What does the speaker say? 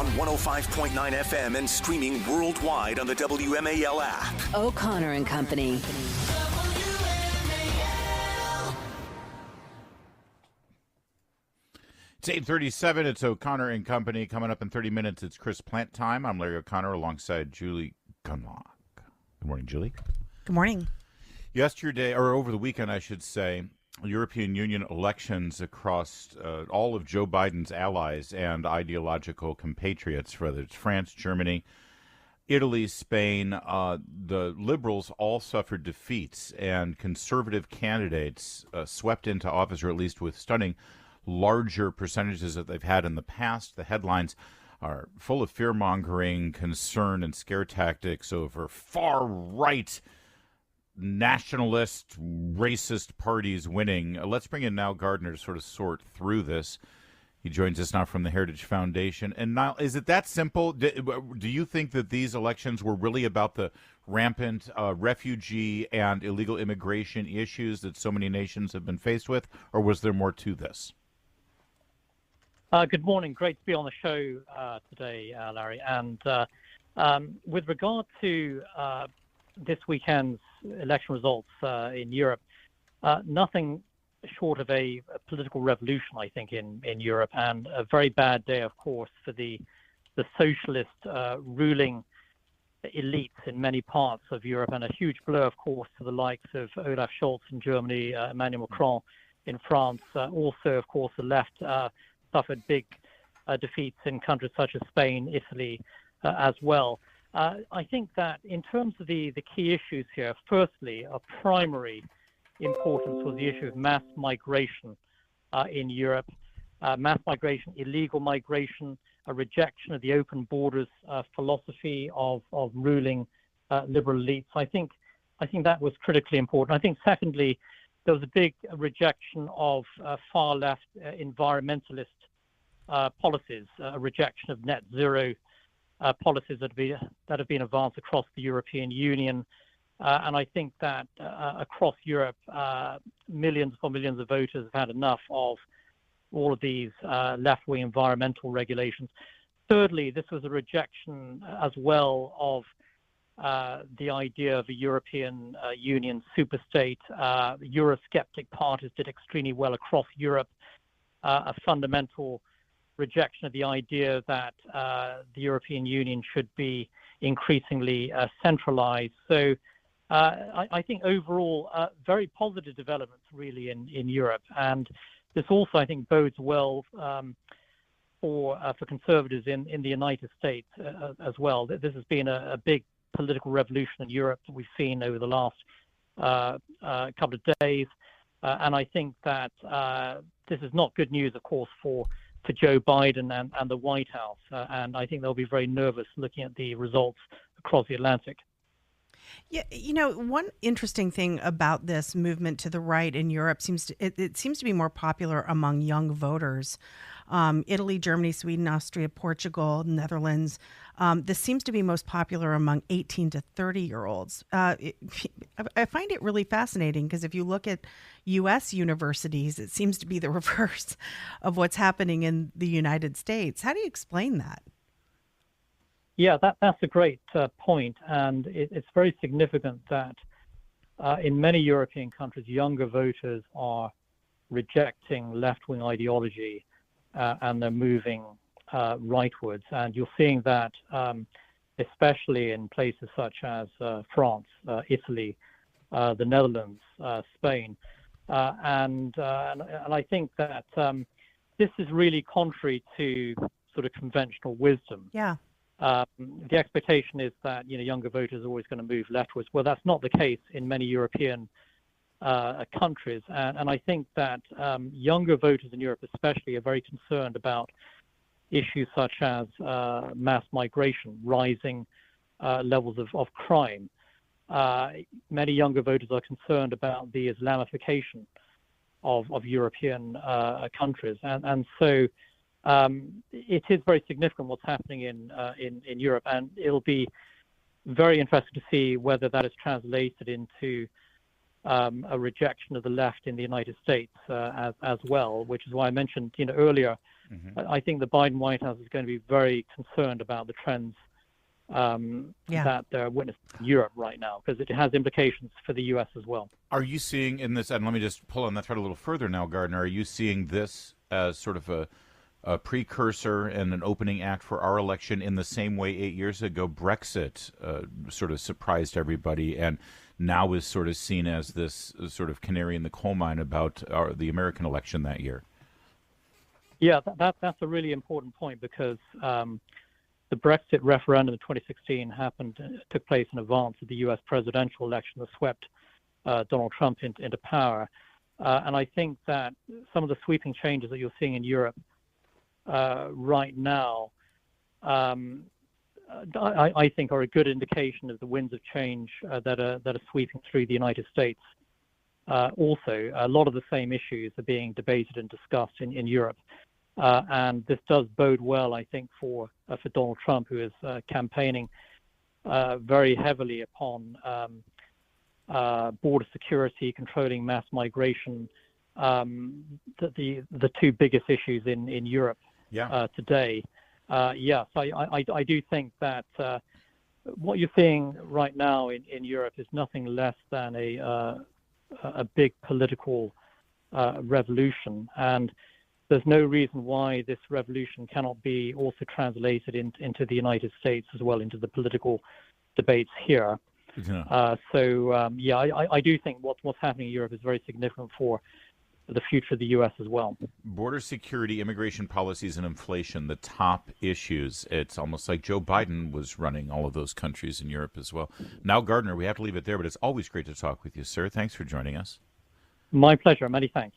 on 105.9 FM and streaming worldwide on the WMAL app. O'Connor and Company. It's 8:37. It's O'Connor and Company. Coming up in 30 minutes, it's Chris Plant time. I'm Larry O'Connor alongside Julie Gunlock. Good morning, Julie. Good morning. Yesterday, or over the weekend, I should say, European Union elections across all of Joe Biden's allies and ideological compatriots, whether it's France, Germany, Italy, Spain, the liberals all suffered defeats, and conservative candidates swept into office, or at least with stunning larger percentages that they've had in the past. The headlines are full of fear-mongering, concern, and scare tactics over far-right nationalist, racist parties winning. Let's bring in Nile Gardiner to sort of sort through this. He joins us now from the Heritage Foundation. And Nile, is it that simple? Do you think that these elections were really about the rampant refugee and illegal immigration issues that so many nations have been faced with, or was there more to this? Good morning. Great to be on the show today, Larry. And with regard to this weekend's election results in Europe, nothing short of a political revolution, I think, in Europe, and a very bad day, of course, for the socialist ruling elites in many parts of Europe, and a huge blow, of course, to the likes of Olaf Scholz in Germany, Emmanuel Macron in France. Also, of course, the left suffered big defeats in countries such as Spain, Italy as well. I think that in terms of the key issues here, firstly, of primary importance was the issue of mass migration in Europe. Mass migration, illegal migration, a rejection of the open borders philosophy of ruling liberal elites. I think that was critically important. I think, secondly, there was a big rejection of far left environmentalist policies, a rejection of net zero policies that have been advanced across the European Union. And I think that across Europe, millions upon millions of voters have had enough of all of these left-wing environmental regulations. Thirdly, this was a rejection as well of the idea of a European Union superstate. Eurosceptic parties did extremely well across Europe. A fundamental rejection of the idea that the European Union should be increasingly centralized. So I think overall, very positive developments really in Europe. And this also, I think, bodes well for conservatives in the United States as well. This has been a big political revolution in Europe that we've seen over the last couple of days. And I think that this is not good news, of course, for Joe Biden and the White House. And I think they'll be very nervous looking at the results across the Atlantic. Yeah, you know, one interesting thing about this movement to the right in Europe seems to be more popular among young voters. Italy, Germany, Sweden, Austria, Portugal, Netherlands. This seems to be most popular among 18 to 30-year-olds. I find it really fascinating because if you look at U.S. universities, it seems to be the reverse of what's happening in the United States. How do you explain that? Yeah, that's a great point. And it's very significant that in many European countries, younger voters are rejecting left-wing ideology and they're moving rightwards. And you're seeing that especially in places such as France, Italy, the Netherlands, Spain. And I think that this is really contrary to sort of conventional wisdom. Yeah. The expectation is that younger voters are always going to move leftwards. Well, that's not the case in many European countries, and I think that younger voters in Europe, especially, are very concerned about issues such as mass migration, rising levels of crime. Many younger voters are concerned about the Islamification of European countries, and so. It is very significant what's happening in Europe, and it'll be very interesting to see whether that is translated into a rejection of the left in the United States as well, which is why I mentioned earlier I think the Biden White House is going to be very concerned about the trends that they're witnessing in Europe right now, because it has implications for the U.S. as well. Are you seeing in this, and let me just pull on that thread a little further now, Gardner, are you seeing this as sort of a precursor and an opening act for our election in the same way 8 years ago Brexit sort of surprised everybody and now is sort of seen as this sort of canary in the coal mine about the American election that year? Yeah, that's a really important point, because the Brexit referendum in 2016 took place in advance of the U.S. presidential election that swept Donald Trump into power. And I think that some of the sweeping changes that you're seeing in Europe right now, I think are a good indication of the winds of change that are sweeping through the United States. Also, a lot of the same issues are being debated and discussed in Europe. And this does bode well, I think, for Donald Trump, who is campaigning very heavily upon border security, controlling mass migration, the two biggest issues in Europe today. Yes, I do think that what you're seeing right now in Europe is nothing less than a big political revolution, and there's no reason why this revolution cannot be also translated into the United States as well, into the political debates here. Yeah. I do think what's happening in Europe is very significant for the future of the U.S. as well. Border security, immigration policies, and inflation, the top issues. It's almost like Joe Biden was running all of those countries in Europe as well. Now, Gardner, we have to leave it there, but it's always great to talk with you, sir. Thanks for joining us. My pleasure. Many thanks.